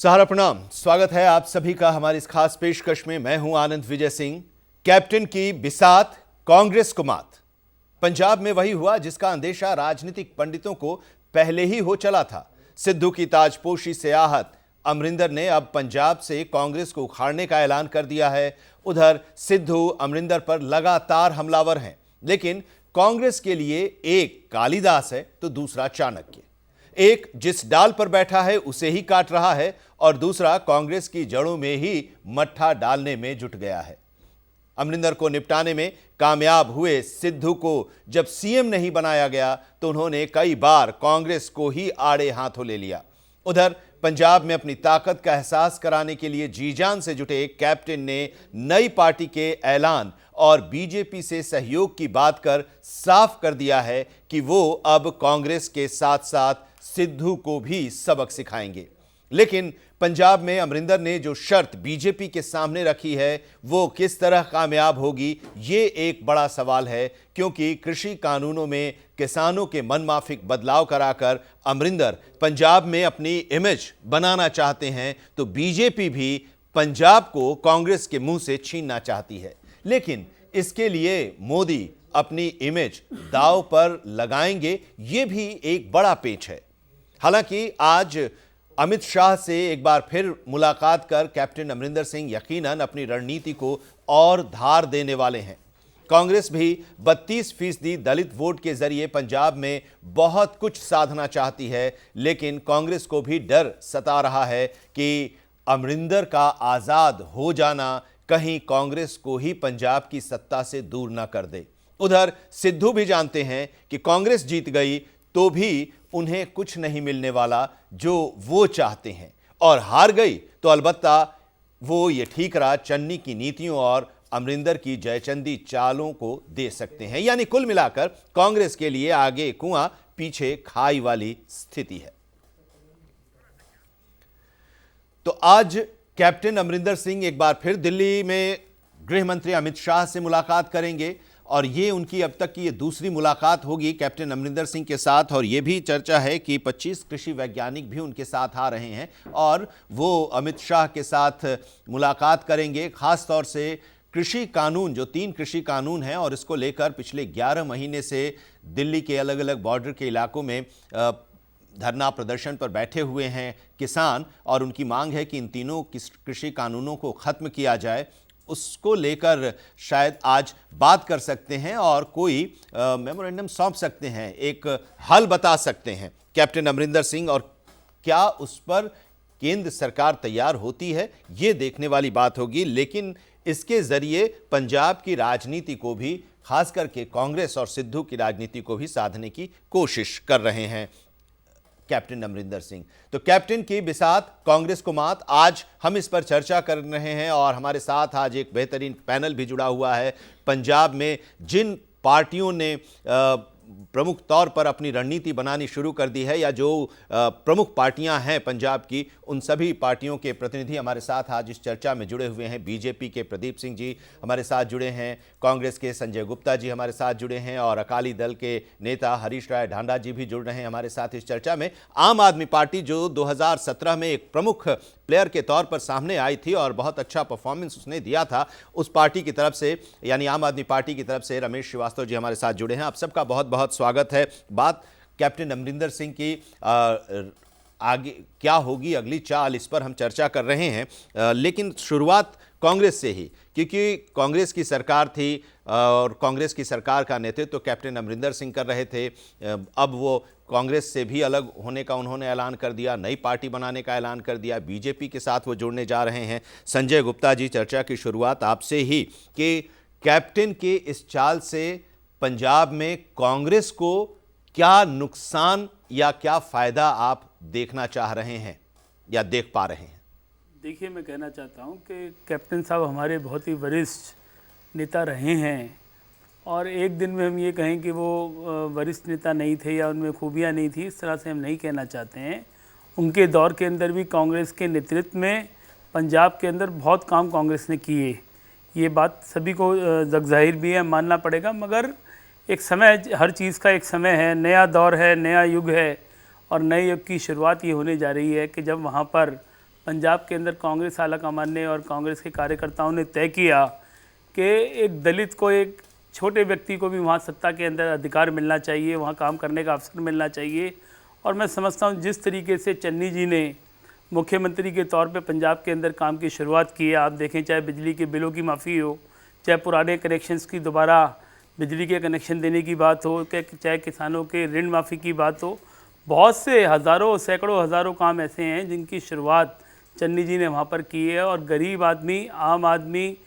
सहारा प्रणाम, स्वागत है आप सभी का हमारी इस खास पेशकश में। मैं हूं आनंद विजय सिंह। कैप्टन की बिसात, कांग्रेस को मात। पंजाब में वही हुआ जिसका अंदेशा राजनीतिक पंडितों को पहले ही हो चला था। सिद्धू की ताजपोशी से आहत अमरिंदर ने अब पंजाब से कांग्रेस को उखाड़ने का ऐलान कर दिया है। उधर सिद्धू अमरिंदर पर लगातार हमलावर हैं, लेकिन कांग्रेस के लिए एक कालिदास है तो दूसरा चाणक्य। एक जिस डाल पर बैठा है उसे ही काट रहा है और दूसरा कांग्रेस की जड़ों में ही मट्ठा डालने में जुट गया है। अमरिंदर को निपटाने में कामयाब हुए सिद्धू को जब सीएम नहीं बनाया गया तो उन्होंने कई बार कांग्रेस को ही आड़े हाथों ले लिया। उधर पंजाब में अपनी ताकत का एहसास कराने के लिए जी जान से जुटे कैप्टन ने नई पार्टी के ऐलान और बीजेपी से सहयोग की बात कर साफ कर दिया है कि वो अब कांग्रेस के साथ साथ सिद्धू को भी सबक सिखाएंगे। लेकिन पंजाब में अमरिंदर ने जो शर्त बीजेपी के सामने रखी है वो किस तरह कामयाब होगी, ये एक बड़ा सवाल है, क्योंकि कृषि कानूनों में किसानों के मनमाफिक बदलाव कराकर अमरिंदर पंजाब में अपनी इमेज बनाना चाहते हैं, तो बीजेपी भी पंजाब को कांग्रेस के मुंह से छीनना चाहती है। लेकिन इसके लिए मोदी अपनी इमेज दांव पर लगाएंगे, ये भी एक बड़ा पेच है। हालांकि आज अमित शाह से एक बार फिर मुलाकात कर कैप्टन अमरिंदर सिंह यकीनन अपनी रणनीति को और धार देने वाले हैं। कांग्रेस भी 32% दलित वोट के जरिए पंजाब में बहुत कुछ साधना चाहती है, लेकिन कांग्रेस को भी डर सता रहा है कि अमरिंदर का आजाद हो जाना कहीं कांग्रेस को ही पंजाब की सत्ता से दूर ना कर दे। उधर सिद्धू भी जानते हैं कि कांग्रेस जीत गई तो भी उन्हें कुछ नहीं मिलने वाला जो वो चाहते हैं, और हार गई तो अलबत्ता वो ये ठीकरा चन्नी की नीतियों और अमरिंदर की जयचंदी चालों को दे सकते हैं। यानी कुल मिलाकर कांग्रेस के लिए आगे कुआं पीछे खाई वाली स्थिति है। तो आज कैप्टन अमरिंदर सिंह एक बार फिर दिल्ली में गृह मंत्री अमित शाह से मुलाकात करेंगे और ये उनकी अब तक की ये दूसरी मुलाकात होगी कैप्टन अमरिंदर सिंह के साथ। और ये भी चर्चा है कि 25 कृषि वैज्ञानिक भी उनके साथ आ रहे हैं और वो अमित शाह के साथ मुलाकात करेंगे। खास तौर से कृषि कानून, जो 3 कृषि कानून हैं और इसको लेकर पिछले 11 महीने से दिल्ली के अलग अलग बॉर्डर के इलाकों में धरना प्रदर्शन पर बैठे हुए हैं किसान, और उनकी मांग है कि इन तीनों कृषि कानूनों को खत्म किया जाए। उसको लेकर शायद आज बात कर सकते हैं और कोई मेमोरेंडम सौंप सकते हैं, एक हल बता सकते हैं कैप्टन अमरिंदर सिंह, और क्या उस पर केंद्र सरकार तैयार होती है ये देखने वाली बात होगी। लेकिन इसके जरिए पंजाब की राजनीति को भी, खास करके कांग्रेस और सिद्धू की राजनीति को भी साधने की कोशिश कर रहे हैं कैप्टन अमरिंदर सिंह। तो कैप्टन की बिसात, कांग्रेस को मात, आज हम इस पर चर्चा कर रहे हैं और हमारे साथ आज एक बेहतरीन पैनल भी जुड़ा हुआ है। पंजाब में जिन पार्टियों ने प्रमुख तौर पर अपनी रणनीति बनानी शुरू कर दी है, या जो प्रमुख पार्टियां हैं पंजाब की, उन सभी पार्टियों के प्रतिनिधि हमारे साथ आज इस चर्चा में जुड़े हुए हैं। बीजेपी के प्रदीप सिंह जी हमारे साथ जुड़े हैं, कांग्रेस के संजय गुप्ता जी हमारे साथ जुड़े हैं और अकाली दल के नेता हरीश राय ढांडा जी भी जुड़ रहे हैं हमारे साथ इस चर्चा में। आम आदमी पार्टी जो 2017 में एक प्रमुख प्लेयर के तौर पर सामने आई थी और बहुत अच्छा परफॉर्मेंस उसने दिया था, उस पार्टी की तरफ से, यानी आम आदमी पार्टी की तरफ से रमेश श्रीवास्तव जी हमारे साथ जुड़े हैं। आप सबका बहुत बहुत स्वागत है। बात कैप्टन अमरिंदर सिंह की आगे क्या होगी अगली चाल, इस पर हम चर्चा कर रहे हैं। लेकिन शुरुआत कांग्रेस से ही, क्योंकि कांग्रेस की सरकार थी और कांग्रेस की सरकार का नेतृत्व कैप्टन अमरिंदर सिंह कर रहे थे। अब वो कांग्रेस से भी अलग होने का उन्होंने ऐलान कर दिया, नई पार्टी बनाने का ऐलान कर दिया, बीजेपी के साथ वो जुड़ने जा रहे हैं। संजय गुप्ता जी, चर्चा की शुरुआत आपसे ही कि कैप्टन के इस चाल से पंजाब में कांग्रेस को क्या नुकसान या क्या फायदा आप देखना चाह रहे हैं या देख पा रहे हैं? देखिए, मैं कहना चाहता हूं कि कैप्टन साहब हमारे बहुत ही वरिष्ठ नेता रहे हैं, और एक दिन में हम ये कहें कि वो वरिष्ठ नेता नहीं थे या उनमें खूबियां नहीं थी, इस तरह से हम नहीं कहना चाहते हैं। उनके दौर के अंदर भी कांग्रेस के नेतृत्व में पंजाब के अंदर बहुत काम कांग्रेस ने किए, ये बात सभी को जगजाहिर भी है, मानना पड़ेगा। मगर एक समय, हर चीज़ का एक समय है, नया दौर है, नया युग है, और नए युग की शुरुआत ये होने जा रही है कि जब वहाँ पर पंजाब के अंदर कांग्रेस आलाकमान ने और कांग्रेस के कार्यकर्ताओं ने तय किया कि एक दलित को, एक छोटे व्यक्ति को भी वहाँ सत्ता के अंदर अधिकार मिलना चाहिए, वहाँ काम करने का अवसर मिलना चाहिए। और मैं समझता हूँ जिस तरीके से चन्नी जी ने मुख्यमंत्री के तौर पे पंजाब के अंदर काम की शुरुआत की है, आप देखें चाहे बिजली के बिलों की माफ़ी हो, चाहे पुराने कनेक्शंस की दोबारा बिजली के कनेक्शन देने की बात हो, चाहे किसानों के ऋण माफ़ी की बात हो, बहुत से हज़ारों सैकड़ों हज़ारों काम ऐसे हैं जिनकी शुरुआत चन्नी जी ने वहाँ पर की है। और गरीब आदमी, आम आदमी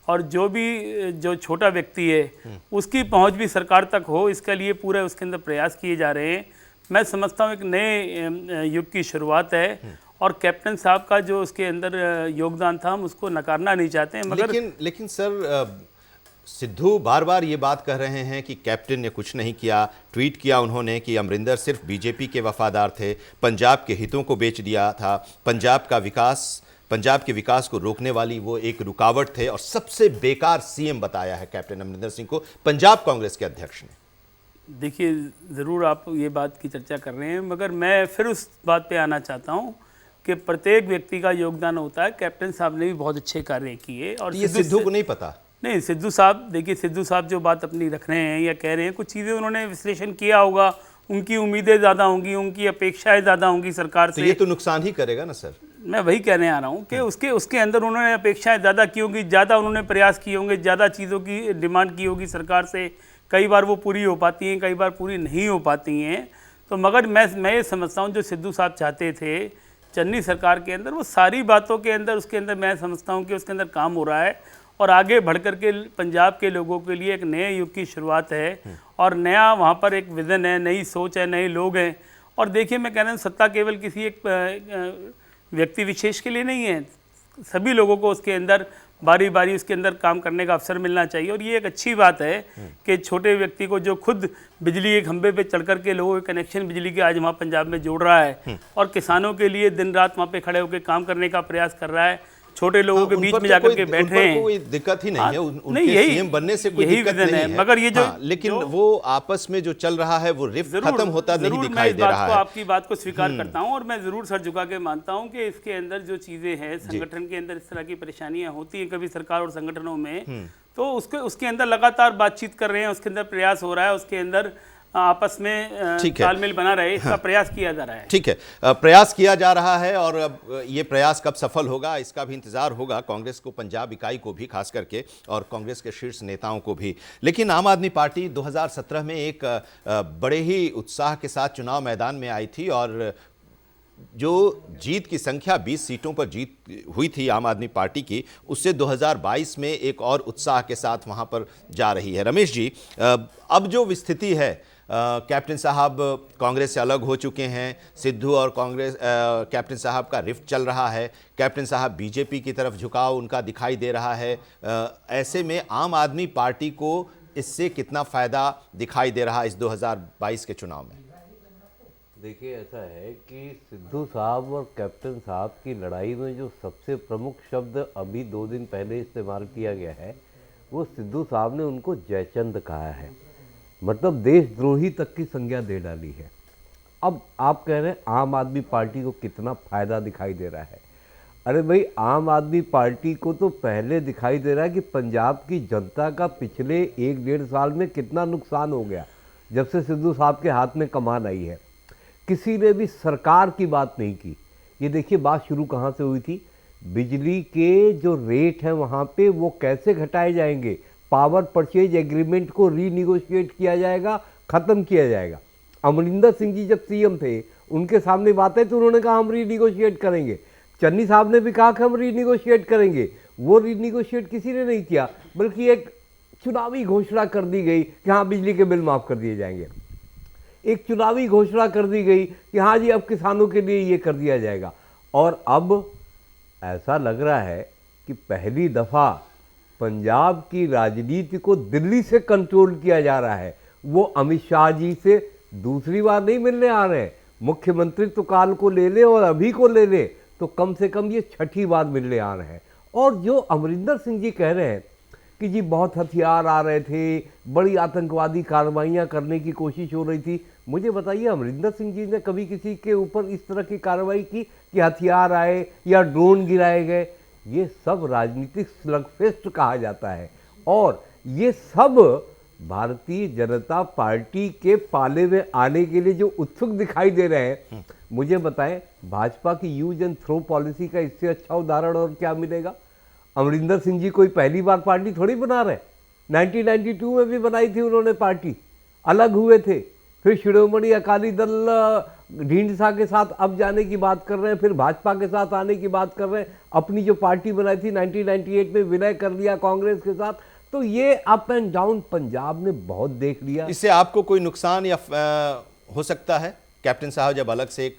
और जो छोटा व्यक्ति है उसकी पहुँच भी सरकार तक हो, इसके लिए पूरे उसके अंदर प्रयास किए जा रहे हैं। मैं समझता हूँ एक नए युग की शुरुआत है और कैप्टन साहब का जो उसके अंदर योगदान था हम उसको नकारना नहीं चाहते हैं। मगर लेकिन सर, सिद्धू बार बार ये बात कह रहे हैं कि कैप्टन ने कुछ नहीं किया। ट्वीट किया उन्होंने कि अमरिंदर सिर्फ बीजेपी के वफादार थे, पंजाब के हितों को बेच दिया था, पंजाब के विकास को रोकने वाली वो एक रुकावट थे और सबसे बेकार सीएम बताया है कैप्टन अमरिंदर सिंह को पंजाब कांग्रेस के अध्यक्ष ने। देखिए, ज़रूर आप ये बात की चर्चा कर रहे हैं, मगर मैं फिर उस बात पे आना चाहता हूँ कि प्रत्येक व्यक्ति का योगदान होता है। कैप्टन साहब ने भी बहुत अच्छे कार्य किए और ये सिद्धू को नहीं पता। नहीं, सिद्धू साहब, देखिए सिद्धू साहब जो बात अपनी रख रहे हैं या कह रहे हैं, कुछ चीज़ें उन्होंने विश्लेषण किया होगा, उनकी उम्मीदें ज़्यादा होंगी, उनकी अपेक्षाएं ज़्यादा होंगी सरकार से। तो ये तो नुकसान ही करेगा ना सर। मैं वही कहने आ रहा हूँ कि उसके अंदर उन्होंने अपेक्षाएं ज़्यादा की होंगी, ज़्यादा उन्होंने प्रयास किए होंगे, ज़्यादा चीज़ों की डिमांड की होगी सरकार से। कई बार वो पूरी हो पाती हैं, कई बार पूरी नहीं हो पाती हैं। तो मगर मैं ये समझता हूँ जो सिद्धू साहब चाहते थे चन्नी सरकार के अंदर, वो सारी बातों के अंदर उसके अंदर मैं समझता हूँ कि उसके अंदर काम हो रहा है और आगे बढ़ कर के पंजाब के लोगों के लिए एक नए युग की शुरुआत है और नया वहाँ पर एक विज़न है, नई सोच है, नए लोग हैं। और देखिए, मैं कह रहा हूँ सत्ता केवल किसी एक व्यक्ति विशेष के लिए नहीं है, सभी लोगों को उसके अंदर बारी बारी उसके अंदर काम करने का अवसर मिलना चाहिए। और ये एक अच्छी बात है कि छोटे व्यक्ति को जो खुद बिजली के खंभे पे चढ़ कर के लोगों के कनेक्शन बिजली के आज वहाँ पंजाब में जोड़ रहा है और किसानों के लिए दिन रात वहाँ पे खड़े होकर काम करने का प्रयास कर रहा है, छोटे लोगों के बीच में जाकर के बैठ रहे हैं। कोई दिक्कत ही नहीं है, उनके सीएम बनने से कोई दिक्कत नहीं है। मगर ये जो लेकिन वो आपस में जो चल रहा है वो रिफ्ट खत्म होता नहीं दिखाई दे रहा है। आपकी बात को स्वीकार करता हूं और मैं जरूर सर झुका के मानता हूं कि इसके अंदर जो चीजें हैं, संगठन के अंदर इस तरह की परेशानियां होती हैं कभी सरकार और संगठनों में, तो उसके अंदर लगातार बातचीत कर रहे हैं, उसके अंदर प्रयास हो रहा है, उसके अंदर आपस में तालमेल बना रहे, इसका प्रयास किया जा रहा है। ठीक है, प्रयास किया जा रहा है और अब ये प्रयास कब सफल होगा इसका भी इंतजार होगा कांग्रेस को, पंजाब इकाई को भी खास करके और कांग्रेस के शीर्ष नेताओं को भी। लेकिन आम आदमी पार्टी 2017 में एक बड़े ही उत्साह के साथ चुनाव मैदान में आई थी और जो जीत की संख्या 20 सीटों पर जीत हुई थी आम आदमी पार्टी की, उससे 2022 में एक और उत्साह के साथ वहां पर जा रही है। रमेश जी, अब जो स्थिति है, कैप्टन साहब कांग्रेस से अलग हो चुके हैं, सिद्धू और कांग्रेस कैप्टन साहब का रिफ्ट चल रहा है, कैप्टन साहब बीजेपी की तरफ झुकाव उनका दिखाई दे रहा है। ऐसे में आम आदमी पार्टी को इससे कितना फ़ायदा दिखाई दे रहा है इस 2022 के चुनाव में? देखिए, ऐसा है कि सिद्धू साहब और कैप्टन साहब की लड़ाई में जो सबसे प्रमुख शब्द अभी 2 दिन पहले इस्तेमाल किया गया है, वो सिद्धू साहब ने उनको जयचंद कहा है, मतलब देशद्रोही तक की संज्ञा दे डाली है। अब आप कह रहे हैं आम आदमी पार्टी को कितना फ़ायदा दिखाई दे रहा है। अरे भाई, आम आदमी पार्टी को तो पहले दिखाई दे रहा है कि पंजाब की जनता का पिछले 1-1.5 साल में कितना नुकसान हो गया जब से सिद्धू साहब के हाथ में कमान आई है। किसी ने भी सरकार की बात नहीं की। ये देखिए, बात शुरू कहाँ से हुई थी, बिजली के जो रेट हैं वहाँ पे वो कैसे घटाए जाएंगे, पावर परचेज एग्रीमेंट को रीनिगोशिएट किया जाएगा, ख़त्म किया जाएगा। अमरिंदर सिंह जी जब सीएम थे, उनके सामने बात है तो उन्होंने कहा हम रीनिगोशिएट करेंगे। चन्नी साहब ने भी कहा कि हम रीनिगोशिएट करेंगे। वो रीनिगोशिएट किसी ने नहीं किया, बल्कि एक चुनावी घोषणा कर दी गई कि हाँ बिजली के बिल माफ़ कर दिए जाएंगे। एक चुनावी घोषणा कर दी गई कि हाँ जी अब किसानों के लिए ये कर दिया जाएगा। और अब ऐसा लग रहा है कि पहली दफ़ा पंजाब की राजनीति को दिल्ली से कंट्रोल किया जा रहा है। वो अमित शाह जी से दूसरी बार नहीं मिलने आ रहे हैं। मुख्यमंत्रित्व काल को ले ले और अभी को ले ले तो कम से कम ये 6ठी बार मिलने आ रहे हैं। और जो अमरिंदर सिंह जी कह रहे हैं कि जी बहुत हथियार आ रहे थे, बड़ी आतंकवादी कार्रवाइयाँ करने की कोशिश हो रही थी। मुझे बताइए, अमरिंदर सिंह जी ने कभी किसी के ऊपर इस तरह की कार्रवाई की कि हथियार आए या ड्रोन गिराए गए? ये सब राजनीतिक स्लगफेस्ट कहा जाता है, और ये सब भारतीय जनता पार्टी के पाले में आने के लिए जो उत्सुक दिखाई दे रहे हैं। मुझे बताएं, भाजपा की यूज एंड थ्रो पॉलिसी का इससे अच्छा उदाहरण और क्या मिलेगा? अमरिंदर सिंह जी कोई पहली बार पार्टी थोड़ी बना रहे, 1992 में भी बनाई थी उन्होंने पार्टी, अलग हुए थे, फिर शिरोमणि अकाली दल ढींढसा के साथ अब जाने की बात कर रहे हैं, फिर भाजपा के साथ आने की बात कर रहे हैं, अपनी जो पार्टी बनाई थी 1998 में विलय कर लिया कांग्रेस के साथ। तो ये अप एंड डाउन पंजाब ने बहुत देख लिया। इससे आपको कोई नुकसान या हो सकता है? कैप्टन साहब जब अलग से एक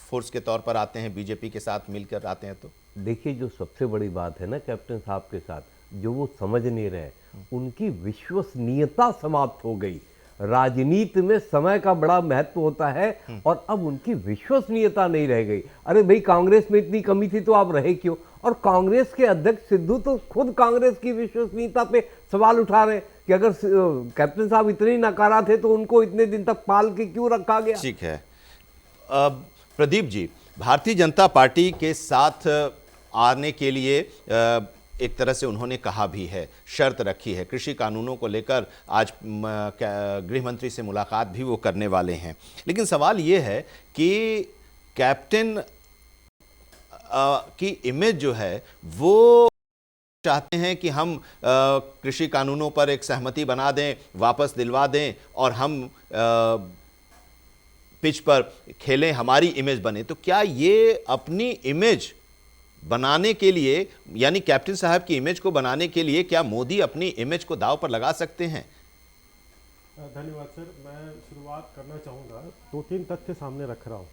फोर्स के तौर पर आते हैं, बीजेपी के साथ मिलकर आते हैं, तो देखिए, जो सबसे बड़ी बात है ना कैप्टन साहब के साथ, जो वो समझ नहीं रहे, उनकी विश्वसनीयता समाप्त हो गई। राजनीति में समय का बड़ा महत्व होता है, और अब उनकी विश्वसनीयता नहीं रह गई। अरे भाई, कांग्रेस में इतनी कमी थी तो आप रहे क्यों? और कांग्रेस के अध्यक्ष सिद्धू तो खुद कांग्रेस की विश्वसनीयता पे सवाल उठा रहे कि अगर कैप्टन साहब इतने ही नकारा थे तो उनको इतने दिन तक पाल के क्यों रखा गया? ठीक है। प्रदीप जी, भारतीय जनता पार्टी के साथ आने के लिए एक तरह से उन्होंने कहा भी है, शर्त रखी है, कृषि कानूनों को लेकर आज गृह मंत्री से मुलाकात भी वो करने वाले हैं। लेकिन सवाल ये है कि कैप्टन की इमेज जो है वो चाहते हैं कि हम कृषि कानूनों पर एक सहमति बना दें, वापस दिलवा दें, और हम पिच पर खेलें, हमारी इमेज बने। तो क्या ये अपनी इमेज बनाने के लिए, यानी कैप्टन साहब की इमेज को बनाने के लिए, क्या मोदी अपनी इमेज को दांव पर लगा सकते हैं? धन्यवाद सर। मैं शुरुआत करना चाहूँगा, 2-3 तथ्य सामने रख रहा हूँ।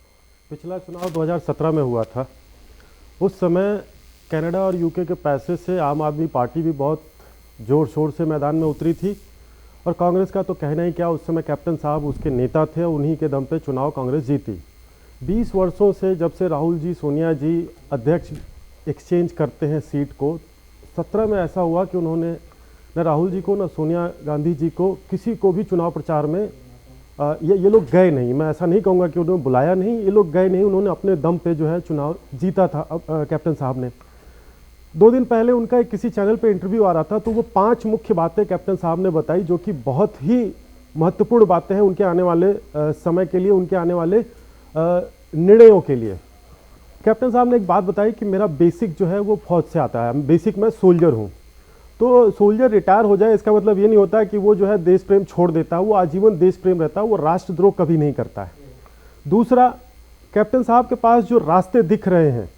पिछला चुनाव 2017 में हुआ था। उस समय कनाडा और यूके के पैसे से आम आदमी पार्टी भी बहुत ज़ोर शोर से मैदान में उतरी थी, और कांग्रेस का तो कहना ही क्या, उस समय कैप्टन साहब उसके नेता थे, उन्हीं के दम पे चुनाव कांग्रेस जीती। 20 वर्षों से जब से राहुल जी, सोनिया जी अध्यक्ष एक्सचेंज करते हैं सीट को, 17 में ऐसा हुआ कि उन्होंने न राहुल जी को न सोनिया गांधी जी को, किसी को भी चुनाव प्रचार में ये लोग गए नहीं। मैं ऐसा नहीं कहूँगा कि उन्होंने बुलाया नहीं, ये लोग गए नहीं, उन्होंने अपने दम पे जो है चुनाव जीता था कैप्टन साहब ने। 2 दिन पहले उनका एक किसी चैनल पे इंटरव्यू आ रहा था, तो वो 5 मुख्य बातें कैप्टन साहब ने बताई, जो कि बहुत ही महत्वपूर्ण बातें हैं उनके आने वाले समय के लिए, उनके आने वाले निर्णयों के लिए। कैप्टन साहब ने एक बात बताई कि मेरा बेसिक जो है वो फौज से आता है, बेसिक मैं सोल्जर हूँ। तो सोल्जर रिटायर हो जाए इसका मतलब ये नहीं होता है कि वो जो है देश प्रेम छोड़ देता है, वो आजीवन देश प्रेम रहता है, वो राष्ट्रद्रोह कभी नहीं करता है। दूसरा, कैप्टन साहब के पास जो रास्ते दिख रहे हैं,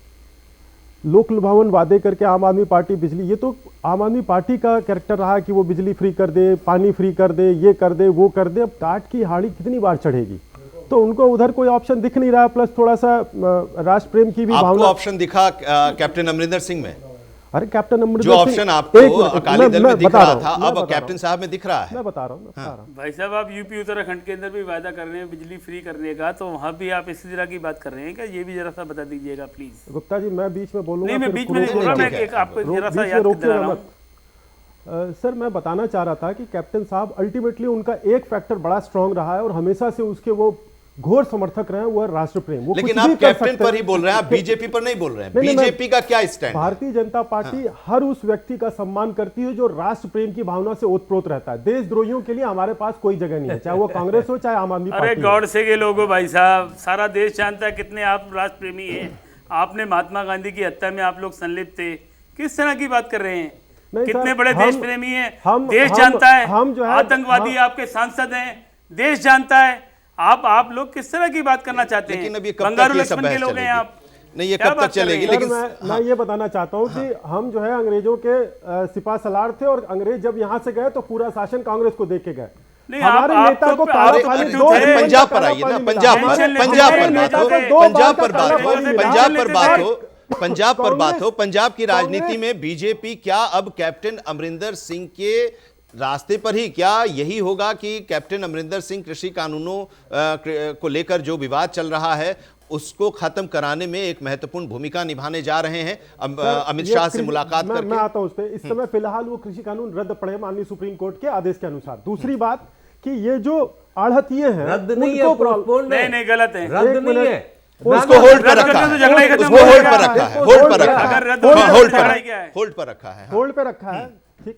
लोक लुभावन वादे करके आम आदमी पार्टी बिजली, ये तो आम आदमी पार्टी का कैरेक्टर रहा कि वो बिजली फ्री कर दे, पानी फ्री कर दे, ये कर दे, वो कर दे। अब काट की हाड़ी कितनी बार चढ़ेगी? तो उनको उधर कोई ऑप्शन दिख नहीं रहा, प्लस थोड़ा सा राष्ट्र प्रेम की भी भावना। आपको ऑप्शन दिखा कैप्टन अमरिंदर सिंह में? अरे कैप्टन अमरिंदर जो ऑप्शन आपको अकाली दल में दिख रहा था, अब कैप्टन साहब में दिख रहा है। मैं बता रहा हूँ। भाई साहब, आप यूपी उत्तराखंड के अंदर भी वादा कर रहे हैं बिजली फ्री करने का, तो वहाँ भी आप इसी तरह की बात कर रहे हैं क्या? ये भी जरा सा बता दीजिएगा प्लीज। गुप्ता जी, मैं बीच में बोलूंगा? नहीं, मैं बीच में नहीं बोल रहा, मैं एक आपको जरा सा याद दिला रहा हूँ। सर, मैं बताना चाह रहा था कि कैप्टन साहब अल्टीमेटली उनका एक फैक्टर बड़ा स्ट्रांग रहा है, और हमेशा से उसके वो घोर समर्थक रहे हैं, वो राष्ट्र प्रेम। वो लेकिन आप कैप्टन पर ही बोल रहे हैं, आप बीजेपी पर नहीं बोल रहे हैं। बीजेपी का क्या स्टैंड? भारतीय जनता पार्टी हर उस व्यक्ति का सम्मान करती है जो राष्ट्र प्रेम की भावना से ओतप्रोत रहता है। देशद्रोहियों के लिए हमारे पास कोई जगह नहीं है, चाहे वो कांग्रेस हो चाहे आम आदमी पार्टी। अरे गॉड से के लोगो भाई साहब, सारा देश जानता है कितने आप राष्ट्र प्रेमी हैं। आपने महात्मा गांधी की हत्या में आप लोग संलिप्त थे, किस तरह की बात कर रहे हैं? कितने बड़े देश प्रेमी हैं, देश जानता है। आतंकवादी आपके सांसद हैं, देश जानता है। आप लोग किस तरह की बात करना चाहते हैं? लेकिन अब ये बंगारू लक्ष्मण के लोग हैं आप। नहीं, ये कब तक चलेगी? लेकिन मैं ये बताना चाहता हूँ कि हम जो है अंग्रेजों के सिपा सलार थे, और अंग्रेज जब यहाँ से गए तो पूरा शासन कांग्रेस को देके गए। हमारे नेता को पंजाब पर आइए ना, पंजाब पर बात हो। पंजाब की राजनीति में बीजेपी क्या अब कैप्टन अमरिंदर सिंह के रास्ते पर ही, क्या यही होगा कि कैप्टन अमरिंदर सिंह कृषि कानूनों को लेकर जो विवाद चल रहा है उसको खत्म कराने में एक महत्वपूर्ण भूमिका निभाने जा रहे हैं अमित शाह से मुलाकात मैं करके। आता हूं उस पे। इस समय फिलहाल वो कृषि कानून रद्द पड़े माननीय सुप्रीम कोर्ट के आदेश के अनुसार। दूसरी बात कि ये जो आढ़तिये हैं रद्द नहीं है, उनको पोस्टपोन है। नहीं गलत है। रद्द एक नहीं मिनट। है, उसको होल्ड पर रद्द रखा करने है, से झगड़ा ही खत्म उसको हो होल्ड जाएगा। पर रखा है, होल्ड होल्ड पर पर रखा अगर है, रद्द हो हाँ, होल्ड जाए पर तो क्या है? होल्ड पर रखा है, हाँ। होल्ड पे रखा है। ठीक,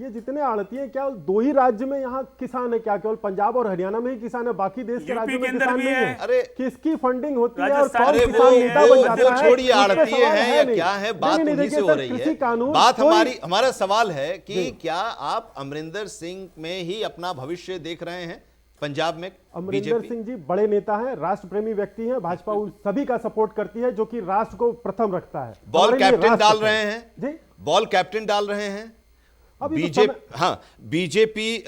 ये जितने आड़तिये क्या दो ही राज्य में यहाँ किसान है क्या? केवल पंजाब और हरियाणा में ही किसान है, बाकी देश के यूपी राज्यों के में अंदर किसान भी नहीं है। है? अरे किसकी फंडिंग होती है और राजस्थान कौन में किसान वो- नेता वो- बन वो जाता है? छोड़िए उस पे आड़तिये सवाल हैं या नहीं। क्या है, नहीं, बात नहीं, उन्हीं देखिए से हो सर, रही कृषि है। कानून बात कोई- हमारा सवाल है कि क्या आप अमरिंदर सिंह में ही अपना भविष्य देख रहे हैं पंजाब में? अमरिंदर बीजेपी सिंह जी बड़े नेता हैं, राष्ट्र प्रेमी व्यक्ति हैं। भाजपा उन सभी का सपोर्ट करती है जो कि राष्ट्र को प्रथम रखता है। बॉल हमारे लिए कैप्टन राष्ट्र डाल प्रथम। रहे हैं, जी, बॉल कैप्टन डाल रहे हैं अभी तो बीजेपी। हाँ, बीजेपी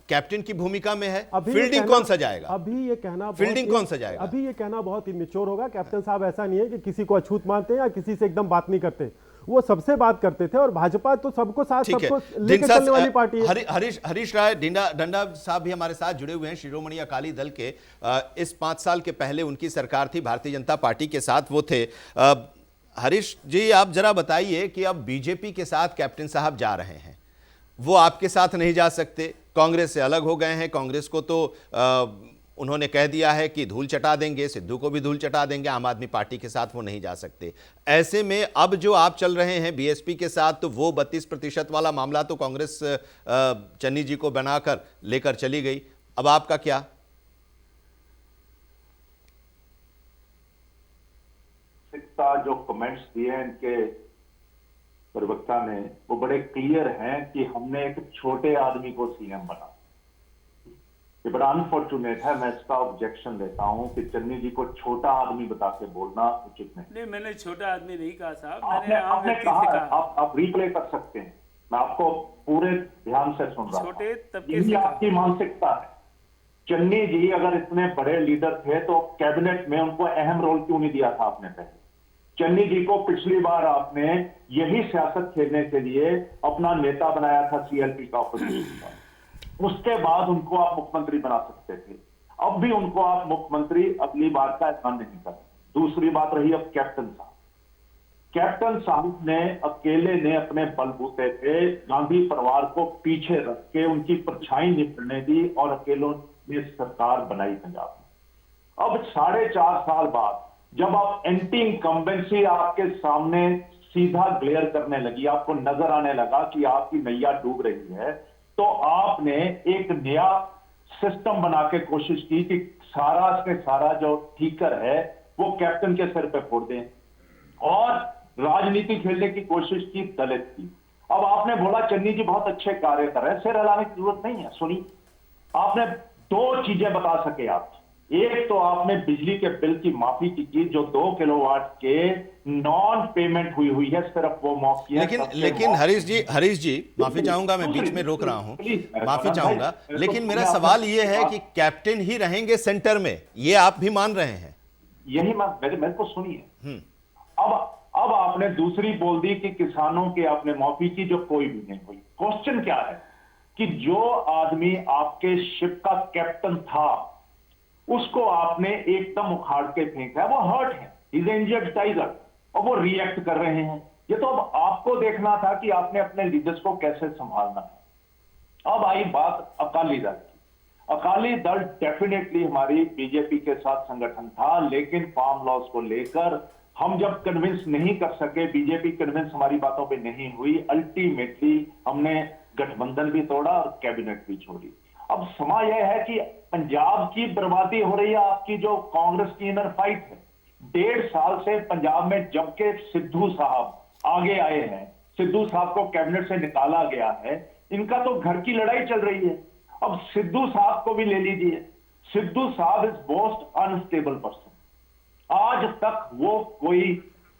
कैप्टन की भूमिका में है। अभी ये फील्डिंग कहना- कौन सजाएगा? अभी ये कहना बहुत फील्डिंग ही- कौन सजाएगा? अभी ये कहना बहुत इमेच्योर होगा। कैप्टन साहब ऐसा नहीं है कि किसी को अछूत मानते हैं या किसी से एकदम बात नहीं करते। वो सबसे बात करते थे और भाजपा तो सबको साथ ठीक है, सबको लेके चलने वाली पार्टी है। हरीश राय डंडा साहब भी हमारे साथ जुड़े हुए हैं, शिरोमणि अकाली दल के। इस 5 साल के पहले उनकी सरकार थी, भारतीय जनता पार्टी के साथ वो थे। हरीश जी, आप जरा बताइए कि अब बीजेपी के साथ कैप्टन साहब जा रहे हैं, वो आपके साथ नहीं जा सकते, कांग्रेस से अलग हो गए हैं। कांग्रेस को तो उन्होंने कह दिया है कि धूल चटा देंगे, सिद्धू को भी धूल चटा देंगे। आम आदमी पार्टी के साथ वो नहीं जा सकते। ऐसे में अब जो आप चल रहे हैं बीएसपी के साथ, तो वो 32% वाला मामला तो कांग्रेस चन्नी जी को बनाकर लेकर चली गई। अब आपका क्या? जो कमेंट्स दिए हैं इनके प्रवक्ता ने, वो बड़े क्लियर हैं कि हमने एक छोटे आदमी को सीएम बना। ये बड़ा अनफॉर्चुनेट है। मैं इसका ऑब्जेक्शन देता हूं कि चन्नी जी को छोटा आदमी बता के बोलना उचित नहीं। नहीं, मैंने छोटा आदमी नहीं कहा साहब, आपने मैंने आम आपने व्यक्ति कहा से है, कहा। आप रिप्ले कर सकते हैं। मैं आपको पूरे ध्यान से सुन रहा छोटे हूं। तबके यही से कहा। आपकी मानसिकता है। चन्नी जी अगर इतने बड़े लीडर थे तो कैबिनेट में उनको अहम रोल क्यों नहीं दिया था आपने पहले? चन्नी जी को पिछली बार आपने यही सियासत खेलने के लिए अपना नेता बनाया था सीएलपी का, ऑपोजिशन का। उसके बाद उनको आप मुख्यमंत्री बना सकते थे। अब भी उनको आप मुख्यमंत्री अगली बार का ऐलान नहीं कर। दूसरी बात रही अब कैप्टन साहब। कैप्टन साहब ने अकेले ने अपने बलबूते पे गांधी परिवार को पीछे रख के उनकी परछाई निकलने दी और अकेलों ने सरकार बनाई पंजाब में। अब 4.5 साल बाद जब आप एंटी इनकम्बेंसी आपके सामने सीधा ग्लेयर करने लगी, आपको नजर आने लगा कि आपकी नैया डूब रही है, तो आपने एक नया सिस्टम बना के कोशिश की कि सारा के सारा जो ठीकर है वो कैप्टन के सिर पे फोड़ दें और राजनीति खेलने की कोशिश की दलित की। अब आपने बोला चन्नी जी बहुत अच्छे कार्य कर रहे हैं, सिर हिलाने की जरूरत नहीं है। सुनी, आपने 2 चीजें बता सके आप। एक तो आपने बिजली के बिल की माफी की जो 2 किलोवाट के नॉन पेमेंट हुई है, सिर्फ वो माफ किया। लेकिन हरीश जी माफी चाहूंगा, मैं बीच में रोक रहा हूं, माफी चाहूंगा, लेकिन मेरा सवाल ये है कि कैप्टन ही रहेंगे सेंटर में, ये आप भी मान रहे हैं? यही मेरे को सुनिए। अब आपने दूसरी बोल दी कि किसानों के आपने माफी की जो कोई भी नहीं हुई। क्वेश्चन क्या है कि जो आदमी आपके शिप का कैप्टन था उसको आपने एकदम उखाड़ के फेंका है। वो हर्ट है, इज इंजर्ड टाइगर, और वो रिएक्ट कर रहे हैं। ये तो अब आपको देखना था कि आपने अपने लीडर्स को कैसे संभालना है। अब आई बात अकाली दल की। अकाली दल डेफिनेटली हमारी बीजेपी के साथ संगठन था, लेकिन फार्म लॉस को लेकर हम जब कन्विंस नहीं कर सके, बीजेपी कन्विंस हमारी बातों पे नहीं हुई, अल्टीमेटली हमने गठबंधन भी तोड़ा और कैबिनेट भी छोड़ी। अब समा यह है कि पंजाब की बर्बादी हो रही है, आपकी जो कांग्रेस की इनर फाइट है। 1.5 साल से पंजाब में जबकि सिद्धू साहब आगे आए हैं, सिद्धू साहब को कैबिनेट से निकाला गया है, इनका तो घर की लड़ाई चल रही है। अब सिद्धू साहब को भी ले लीजिए। सिद्धू साहब इज मोस्ट अनस्टेबल पर्सन। आज तक वो कोई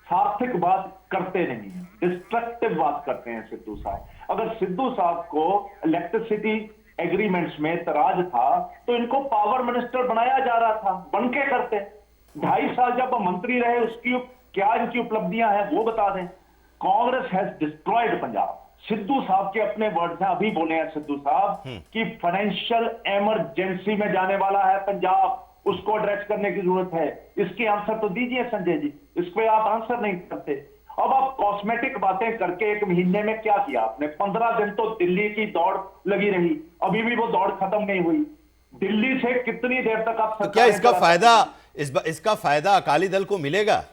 सार्थक बात करते नहीं है, डिस्ट्रक्टिव बात करते हैं सिद्धू साहब। अगर सिद्धू साहब को इलेक्ट्रिसिटी एग्रीमेंट्स में तराज था तो इनको पावर मिनिस्टर बनाया जा रहा था, बनके करते। 2.5 साल जब वो मंत्री रहे, उसकी क्या इनकी उपलब्धियां हैं वो बता दें। Congress has destroyed Punjab. सिद्धू साहब के अपने वर्ड्स हैं, अभी बोले हैं सिद्धू साहब कि फाइनेंशियल इमरजेंसी में जाने वाला है पंजाब। उसको एड्रेस करने की जरूरत है? इसकी आंसर तो दीजिए संजय जी, इस पे आप आंसर नहीं करते। अब आप कॉस्मेटिक बातें करके 1 महीने में क्या किया आपने? 15 दिन तो दिल्ली की दौड़ लगी रही, अभी भी वो दौड़ खत्म नहीं हुई। दिल्ली से कितनी देर तक आप तो क्या इसका फायदा अकाली दल को मिलेगा?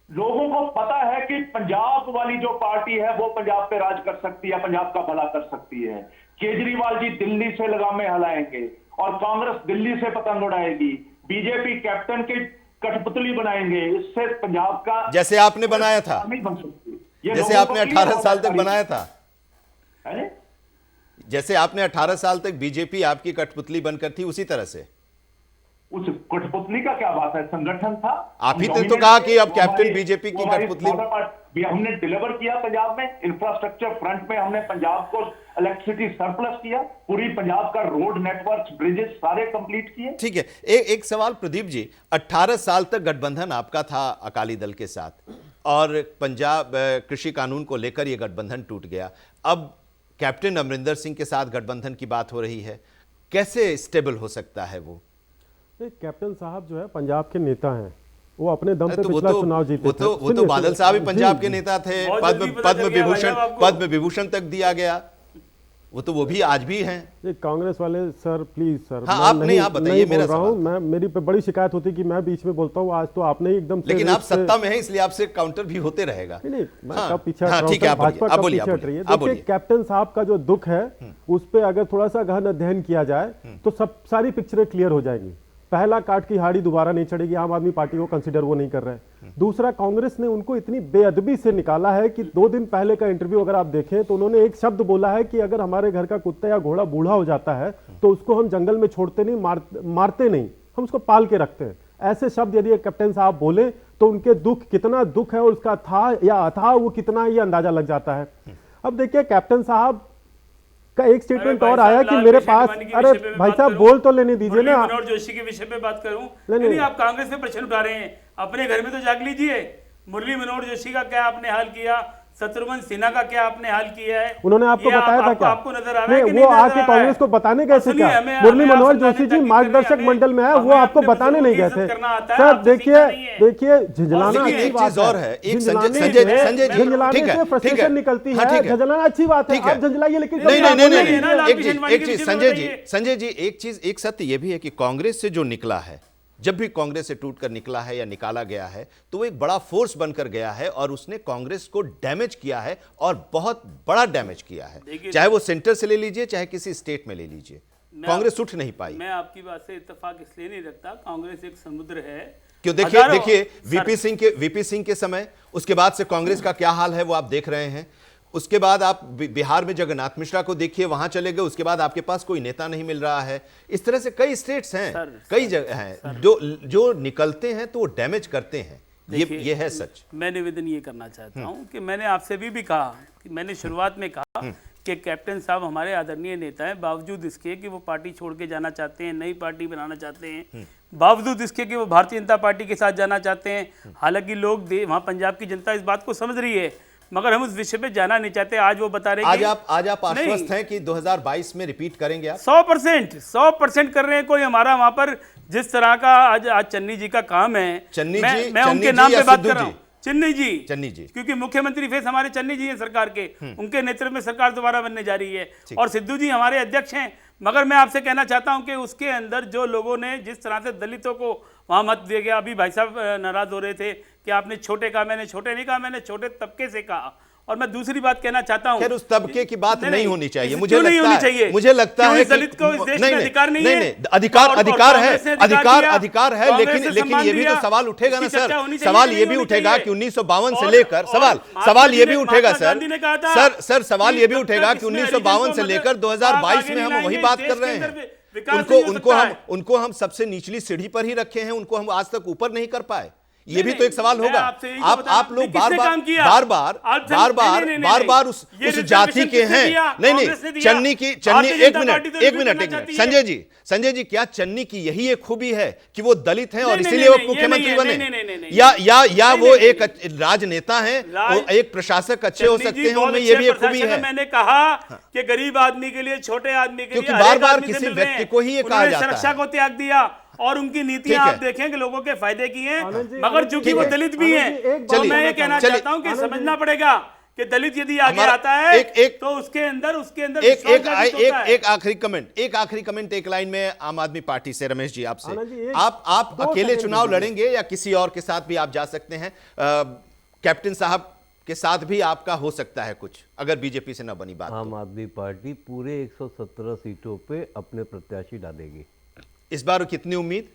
लोगों को पता है कि पंजाब वाली जो पार्टी है वो पंजाब पे राज कर सकती है, पंजाब का भला कर सकती है। केजरीवाल जी दिल्ली से लगामें हिलाएंगे और कांग्रेस दिल्ली से पतंग उड़ाएगी, बीजेपी कैप्टन की कठपुतली बनाएंगे। इससे पंजाब का जैसे आपने बनाया था, नहीं बन सकती। जैसे आपने 18 साल तक बनाया था, है? जैसे आपने 18 साल तक बीजेपी आपकी कठपुतली बनकर थी, उसी तरह से। उस कठपुतली का क्या बात है? संगठन था। आप ही ने तो कहा कि अब कैप्टन बीजेपी की कठपुतली भी हमने डिलीवर किया पंजाब में। इंफ्रास्ट्रक्चर फ्रंट में हमने पंजाब को इलेक्ट्रिसिटी सरप्लस किया, पूरी पंजाब का रोड नेटवर्क, ब्रिजेस सारे कंप्लीट किए। ठीक है। एक सवाल प्रदीप जी, 18 साल तक गठबंधन आपका था अकाली दल के साथ और पंजाब कृषि कानून को लेकर यह गठबंधन टूट गया। अब कैप्टन अमरिंदर सिंह के साथ गठबंधन की बात हो रही है, कैसे स्टेबल हो सकता है वो? कैप्टन साहब जो है पंजाब के नेता हैं, वो अपने दम पे तो पिछला चुनाव जीते थे। वो तो बादल साहब ही पंजाब के नेता थे, पद्म विभूषण तक दिया गया, वो भी आज भी हैं। ये कांग्रेस वाले सर प्लीज सर, हाँ, आप बताइए, मेरा सवाल। मैं मेरी पे बड़ी शिकायत होती कि मैं बीच में बोलता हूँ, आज तो आपने ही एकदम। लेकिन आप सत्ता में हैं इसलिए आपसे काउंटर भी होते रहेगा। नहीं, मैं हाँ, कब पीछे हाँ, ठीक है, भाजपा कब पीछे हट रही है। देखिए कैप्टन साहब का जो दुख है उस पर अगर थोड़ा सा गहन अध्ययन किया जाए तो सारी पिक्चरें क्लियर हो जाएंगी। पहला, काट की हाड़ी दोबारा नहीं चढ़ेगी, आम आदमी पार्टी को कंसीडर वो नहीं कर रहे हैं। दूसरा, कांग्रेस ने उनको इतनी बेअदबी से निकाला है कि 2 दिन पहले का इंटरव्यू अगर आप देखें तो उन्होंने एक शब्द बोला है कि अगर हमारे घर का कुत्ता या घोड़ा बूढ़ा हो जाता है तो उसको हम जंगल में छोड़ते नहीं, मारते नहीं, हम उसको पाल के रखते हैं। ऐसे शब्द यदि कैप्टन साहब बोले तो उनके कितना दुख है और उसका था या अथाह वो कितना, ये अंदाजा लग जाता है। अब देखिए कैप्टन साहब का एक स्टेटमेंट और आया कि मेरे पास, अरे भाई साहब बोल तो लेने दीजिए ना। मनोहर जोशी के विषय पे बात करूं? नहीं, आप कांग्रेस में प्रश्न उठा रहे हैं, अपने घर में तो जाग लीजिए। मुरली मनोहर जोशी का क्या आपने हाल किया? शत्रुघ्न सिन्हा का क्या आपने हाल किया है? उन्होंने आपको बताया था क्या? आपको नजर आ रहा है कि वो आके कांग्रेस को बताने गए थे क्या? मुरली मनोहर जोशी जी मार्गदर्शक मंडल में है, वो आपको बताने नहीं गए थे। सर देखिए झंझलाना एक चीज और है, एक संजय जी, झंझलाने से फ्रस्ट्रेशन निकलती है, झंझलाना अच्छी बात है, आप झंझलाइए, लेकिन नहीं, एक चीज संजय जी, एक सत्य यह भी है कि कांग्रेस से जो निकला है, जब भी कांग्रेस से टूटकर निकला है या निकाला गया है तो वो एक बड़ा फोर्स बनकर गया है और उसने कांग्रेस को डैमेज किया है और बहुत बड़ा डैमेज किया है। चाहे वो सेंटर से ले लीजिए, चाहे किसी स्टेट में ले लीजिए, कांग्रेस उठ नहीं पाई। मैं आपकी बात से इत्तेफाक इसलिए नहीं रखता, कांग्रेस एक समुद्र है। क्यों? देखिए वीपी सिंह के समय, उसके बाद से कांग्रेस का क्या हाल है वो आप देख रहे हैं। उसके बाद आप बिहार में जगन्नाथ मिश्रा को देखिए, वहां चले गए, उसके बाद आपके पास कोई नेता नहीं मिल रहा है। इस तरह से कई स्टेट्स हैं, कई जगह हैं जो निकलते हैं तो वो डैमेज करते हैं। ये है सच। मैं निवेदन ये करना चाहता हूं कि मैंने आपसे भी कहा कि मैंने शुरुआत में कहा कि कैप्टन साहब हमारे आदरणीय नेता हैं, बावजूद इसके कि वो पार्टी छोड़ के जाना चाहते हैं, नई पार्टी बनाना चाहते हैं, बावजूद इसके कि वो भारतीय जनता पार्टी के साथ जाना चाहते हैं। हालांकि लोग वहाँ पंजाब की जनता इस बात को समझ रही है, मगर हम उस विषय पे जाना नहीं चाहते। आज वो बता रहे हैं आज आप आश्वस्त हैं कि 2022 में रिपीट करेंगे आप? 100% कर रहे हैं। कोई हमारा वहां पर जिस तरह का आज चन्नी जी का काम है, मैं उनके नाम पे बात कर रहा हूँ, चन्नी जी, क्योंकि मुख्यमंत्री फेस हमारे चन्नी जी हैं सरकार के, उनके नेतृत्व में सरकार दोबारा बनने जा रही है और सिद्धू जी हमारे अध्यक्ष हैं। मगर मैं आपसे कहना चाहता हूं कि उसके अंदर जो लोगों ने जिस तरह से दलितों को वहां मत दिया गया, अभी भाई साहब नाराज हो रहे थे कि आपने छोटे कहा, मैंने छोटे नहीं कहा, मैंने छोटे तबके से कहा। और मैं दूसरी बात कहना चाहता हूं, खैर उस तबके की बात नहीं होनी चाहिए, मुझे लगता है दलित को इस देश में अधिकार नहीं है। अधिकार है, लेकिन ये भी तो सवाल उठेगा ना सर, सवाल ये भी उठेगा कि 1952 से लेकर सवाल ये भी उठेगा सर सवाल ये भी उठेगा कि 1952 से लेकर 2022 में हम वही बात कर रहे हैं। उनको हम सबसे निचली सीढ़ी पर ही रखे हैं, उनको हम आज तक ऊपर नहीं कर पाए। ये भी तो एक सवाल होगा। आप लोग बार बार उस जाति के हैं। नहीं चन्नी एक मिनट संजय जी क्या चन्नी की यही एक खूबी है कि वो दलित हैं और इसीलिए वो मुख्यमंत्री बने, या वो एक राजनेता हैं, एक प्रशासक अच्छे हो सकते हैं, उनमें ये भी एक खूबी है? मैंने कहा कि गरीब आदमी के लिए, छोटे आदमी के लिए, क्योंकि बार बार किसी व्यक्ति को ही ये कहा जाता है, सुरक्षा को त्याग दिया और उनकी नीतियां ठीक आप है। देखें कि लोगों के फायदे की हैं, आनंद जी, मगर आनंद चूंकि जी, वो ठीक है। दलित भी आनंद हैं जी, एक तो बात मैं ये कहना कहना चलिए, चाहता हूं कि आनंद जी, समझना पड़ेगा कि दलित यदि आगे हमारा- आता है एक- तो उसके अंदर एक होता है। एक आखिरी कमेंट एक लाइन में आम आदमी पार्टी से रमेश जी आपसे, आनंद जी, आप दो अकेले सेकंड चुनाव दीजिए। लड़ेंगे या किसी और के साथ भी आप जा सकते हैं? कैप्टन साहब के साथ भी आपका हो सकता है कुछ, अगर बीजेपी से ना बनी बात आम तो। आदमी पार्टी पूरे 117 सीटों पे अपने प्रत्याशी डालेगी। इस बार कितनी उम्मीद?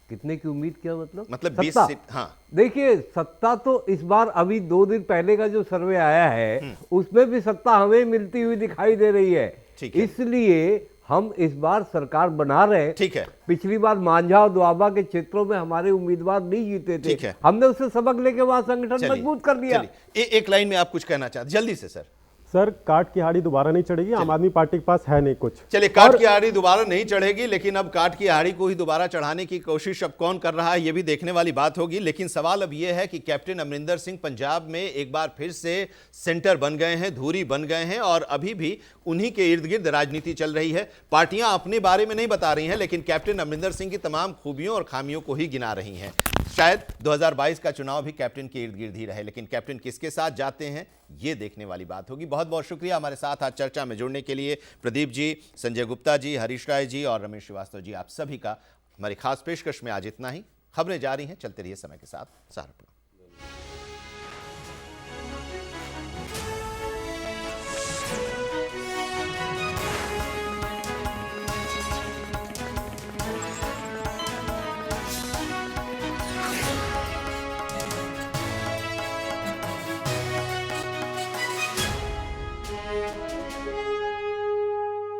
कितने की उम्मीद, क्या मतलब? मतलब 20 सत्ता। सीट। हाँ, देखिए, सत्ता तो इस बार अभी 2 दिन पहले का जो सर्वे आया है उसमें भी सत्ता हमें मिलती हुई दिखाई दे रही है। ठीक है। इसलिए हम इस बार सरकार बना रहे हैं। ठीक है। पिछली बार मांझा और दोआबा के क्षेत्रों में हमारे उम्मीदवार नहीं जीते थे। ठीक है। हमने उससे सबक लेके वहां संगठन चलिए, मजबूत कर लिया। चलिए, एक लाइन में आप कुछ कहना चाहते, जल्दी से सर। सर, काट की हाड़ी दोबारा नहीं चढ़ेगी, आम आदमी पार्टी के पास है नहीं कुछ। चलिए, काट की हाड़ी दोबारा नहीं चढ़ेगी, लेकिन अब काट की हाड़ी को ही दोबारा चढ़ाने की कोशिश अब कौन कर रहा है ये भी देखने वाली बात होगी। लेकिन सवाल अब यह है कि कैप्टन अमरिंदर सिंह पंजाब में एक बार फिर से सेंटर बन गए हैं, धुरी बन गए हैं, और अभी भी उन्हीं के इर्द गिर्द राजनीति चल रही है। पार्टियां अपने बारे में नहीं बता रही हैं, लेकिन कैप्टन अमरिंदर सिंह की तमाम खूबियों और खामियों को ही गिना रही हैं। शायद 2022 का चुनाव भी कैप्टन के इर्द गिर्द ही रहे, लेकिन कैप्टन किसके साथ जाते हैं ये देखने वाली बात होगी। बहुत बहुत शुक्रिया हमारे साथ आज चर्चा में जुड़ने के लिए प्रदीप जी, संजय गुप्ता जी, हरीश राय जी और रमेश श्रीवास्तव जी, आप सभी का हमारी खास पेशकश में आज इतना ही। खबरें जारी हैं, चलते रहिए समय के साथ सहारनपुर।